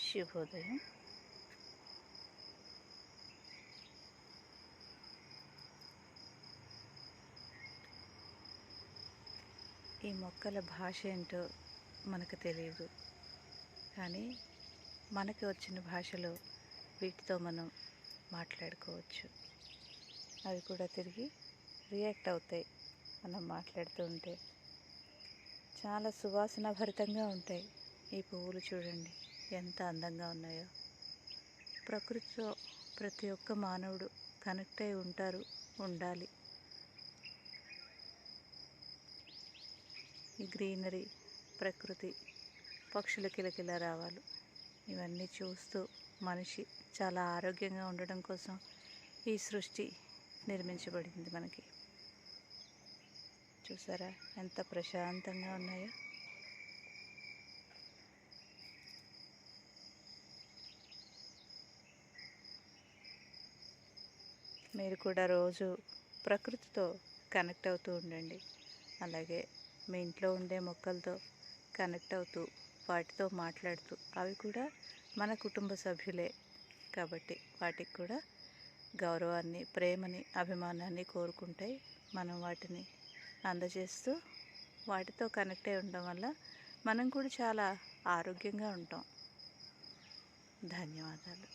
శుభోదయం. ఈ మొక్కల భాష ఏంటో మనకు తెలియదు, కానీ మనకి వచ్చిన భాషలో వీటితో మనం మాట్లాడుకోవచ్చు. అవి కూడా తిరిగి రియాక్ట్ అవుతాయి మనం మాట్లాడుతూ ఉంటే. చాలా సువాసన భరితంగా ఉంటాయి. ఈ పువ్వులు చూడండి ఎంత అందంగా ఉన్నాయో. ప్రకృతితో ప్రతి ఒక్క మానవుడు కనెక్ట్ అయి ఉంటారు, ఉండాలి. ఈ గ్రీనరీ, ప్రకృతి, పక్షుల కిలకిల రావాలు ఇవన్నీ చూస్తూ మనిషి చాలా ఆరోగ్యంగా ఉండడం కోసం ఈ సృష్టి నిర్మించబడింది మనకి. చూసారా ఎంత ప్రశాంతంగా ఉన్నాయో. మీరు కూడా రోజు ప్రకృతితో కనెక్ట్ అవుతూ ఉండండి. అలాగే మీ ఇంట్లో ఉండే మొక్కలతో కనెక్ట్ అవుతూ వాటితో మాట్లాడుతూ, అవి కూడా మన కుటుంబ సభ్యులే కాబట్టి వాటికి కూడా గౌరవాన్ని, ప్రేమని, అభిమానాన్ని కోరుకుంటాయి. మనం వాటిని అందజేస్తూ వాటితో కనెక్ట్ అయి ఉండడం వల్ల మనం కూడా చాలా ఆరోగ్యంగా ఉంటాం. ధన్యవాదాలు.